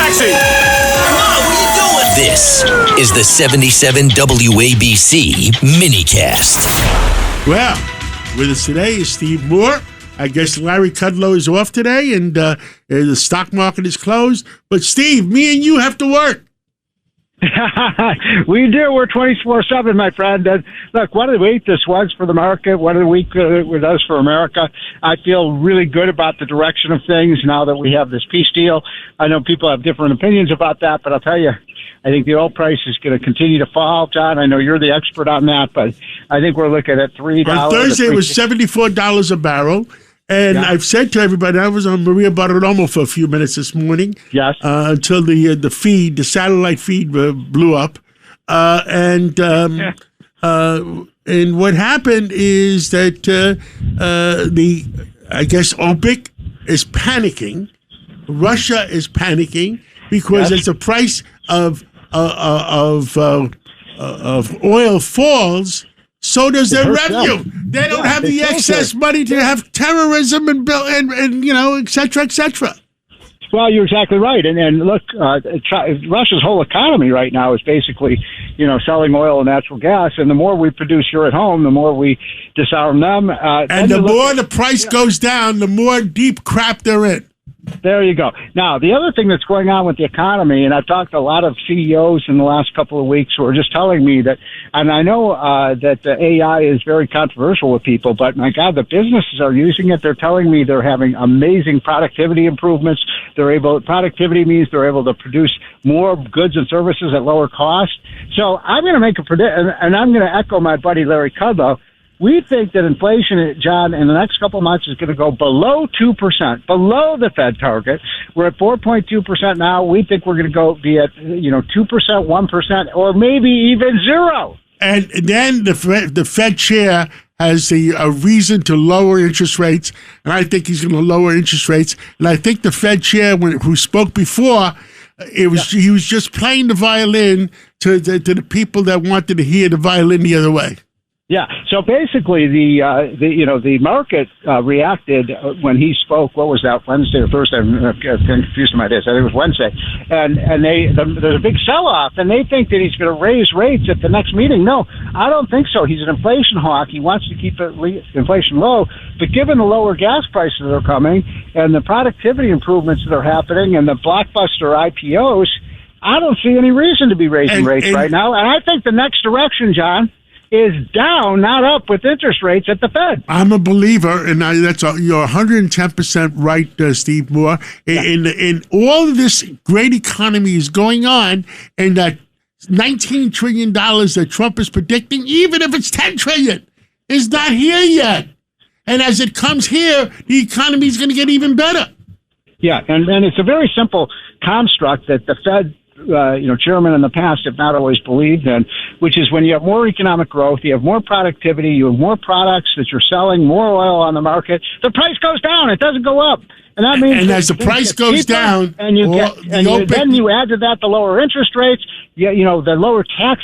taxi. Mom, what are you doing? This is the 77 WABC minicast. Well, with us today is Steve Moore. I guess Larry Kudlow is off today, and the stock market is closed. But Steve, me and you have to work. We do. We're 24/7, my friend. And look, what a week this was for the market. What a week it does for America. I feel really good about the direction of things now that we have this peace deal. I know people have different opinions about that, but I'll tell you, I think the oil price is going to continue to fall, John. I know you're the expert on that, but I think we're looking at $3. On Thursday, it was $74 a barrel. And yeah. I've said to everybody, I was on Maria Bartiromo for a few minutes this morning. Yes. Until the satellite feed blew up. And what happened is that I guess OPEC is panicking. Russia is panicking because as the price of oil falls, so does their revenue. They don't have the excess money to have terrorism and et cetera, et cetera. Well, you're exactly right. And look, Russia's whole economy right now is basically, selling oil and natural gas. And the more we produce here at home, the more we disarm them. And the more the price goes down, the more deep crap they're in. There you go. Now, the other thing that's going on with the economy, and I've talked to a lot of CEOs in the last couple of weeks who are just telling me that, and I know that the AI is very controversial with people, but my God, the businesses are using it. They're telling me they're having amazing productivity improvements. Productivity means they're able to produce more goods and services at lower cost. So I'm going to make a prediction, and I'm going to echo my buddy Larry Kudlow. We think that inflation, John, in the next couple of months is going to go below 2%, below the Fed target. We're at 4.2% now. We think we're going to be at 2%, 1%, or maybe even 0. And then the Fed chair has a reason to lower interest rates, and I think he's going to lower interest rates. And I think the Fed chair, who spoke before, he was just playing the violin to the people that wanted to hear the violin the other way. Yeah. So basically, the market reacted when he spoke. What was that? Wednesday or Thursday? I'm confused in my days. I think it was Wednesday. And there's a big sell-off, and they think that he's going to raise rates at the next meeting. No, I don't think so. He's an inflation hawk. He wants to keep inflation low. But given the lower gas prices that are coming and the productivity improvements that are happening and the blockbuster IPOs, I don't see any reason to be raising rates right now. And I think the next direction, John, is down, not up, with interest rates at the Fed. I'm a believer, and you're 110% right, Steve Moore. In all of this great economy is going on, and that $19 trillion that Trump is predicting, even if it's $10 trillion, is not here yet. And as it comes here, the economy is going to get even better. Yeah, and it's a very simple construct that the Fed chairman in the past have not always believed in, which is when you have more economic growth, you have more productivity, you have more products that you're selling, more oil on the market, the price goes down. It doesn't go up. And that means, and as the price goes down, then you add to that the lower interest rates, the lower tax,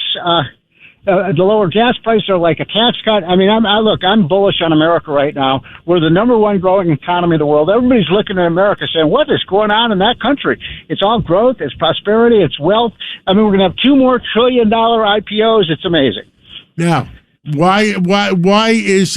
the lower gas prices are like a tax cut. I mean, I'm bullish on America right now. We're the number one growing economy in the world. Everybody's looking at America saying, what is going on in that country? It's all growth, it's prosperity, it's wealth. I mean, we're going to have 2 more $1 trillion IPOs. It's amazing. Now, why is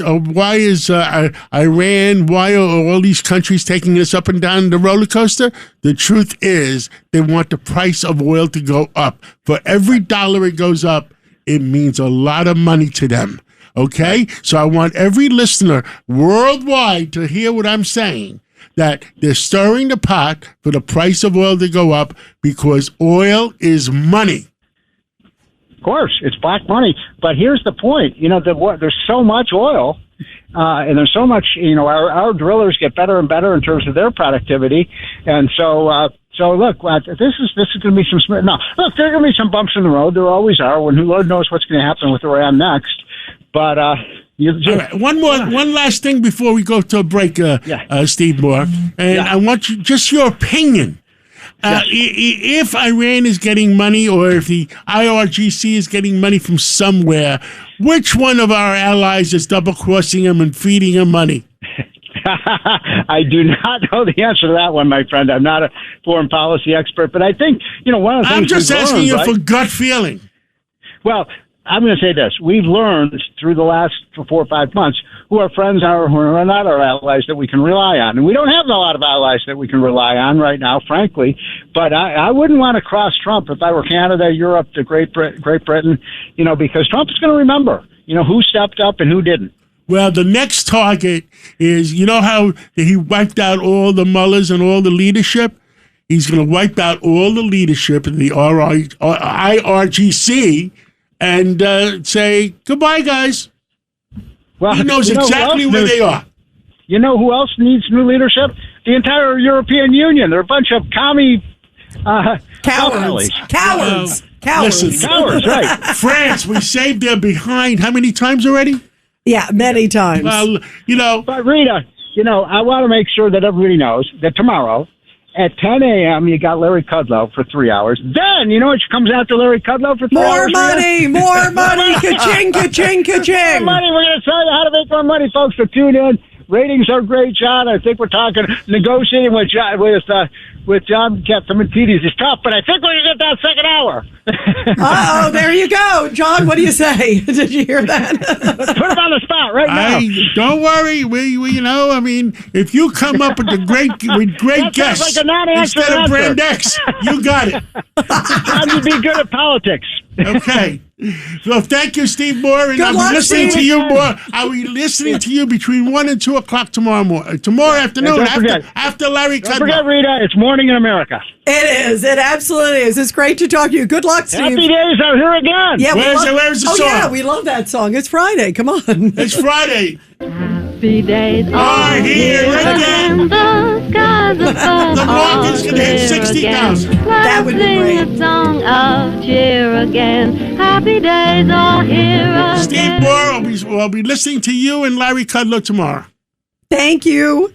Iran, why are all these countries taking us up and down the roller coaster? The truth is they want the price of oil to go up. For every dollar it goes up, it means a lot of money to them, okay? So I want every listener worldwide to hear what I'm saying, that they're stirring the pot for the price of oil to go up because oil is money. Of course, it's black money. But here's the point. There's so much oil, and there's so much, our drillers get better and better in terms of their productivity. And so look, this is going to be some. No, look, there are going to be some bumps in the road. There always are. When Lord knows what's going to happen with Iran next. But all right, one last thing before we go to a break, Steve Moore, and I want just your opinion. If Iran is getting money, or if the IRGC is getting money from somewhere, which one of our allies is double crossing them and feeding them money? I do not know the answer to that one, my friend. I'm not a foreign policy expert, but I think, one of the things I'm just we've asking learned, you right? for gut feeling. Well, I'm going to say this. We've learned through the last 4 or 5 months who our friends are, who are not our allies that we can rely on. And we don't have a lot of allies that we can rely on right now, frankly. But I wouldn't want to cross Trump if I were Canada, Europe, the Great Britain, because Trump is going to remember, who stepped up and who didn't. Well, the next target is, how he wiped out all the mullahs and all the leadership? He's going to wipe out all the leadership in the IRGC and say, goodbye, guys. Well, He knows exactly where they are. You know who else needs new leadership? The entire European Union. They're a bunch of commie Cowards. Cowards. Listen, cowards, right. France, we saved their behind how many times already? Yeah, many times. Well, But Rita, I want to make sure that everybody knows that tomorrow at 10 a.m. you got Larry Kudlow for 3 hours. Then, you know what comes after Larry Kudlow for 3 more hours? money, more money, ka-ching, ka-ching, ka-ching. More money. We're going to tell you how to make more money, folks. So tune in. Ratings are great, John. I think we're talking negotiating with John Catsimatidis is tough, but I think we're going to get that second hour. Oh, there you go. John, what do you say? Did you hear that? Put him on the spot right now. Don't worry. We if you come up with great That guests sounds like a non-answer instead of answer. Brand X, you got it. John, you'd be good at politics. Okay. So thank you, Steve Moore, and Good I'll luck, be listening Steve. to you more. I'll be listening to you between 1 and 2 o'clock tomorrow afternoon don't forget. after Larry Don't Kudlow. forget, Rita, it's morning in America. It is. It absolutely is. It's great to talk to you. Good luck, Steve. Happy days are here again. Yeah, Where's the song? Yeah, we love that song. It's Friday. Come on. It's Friday. Happy days Are here again. The skies above The market's are gonna hit clear 60,000. again. That would be Let's great. sing a song of cheer again. Happy days are here again. Steve Moore will be listening to you and Larry Kudlow tomorrow. Thank you.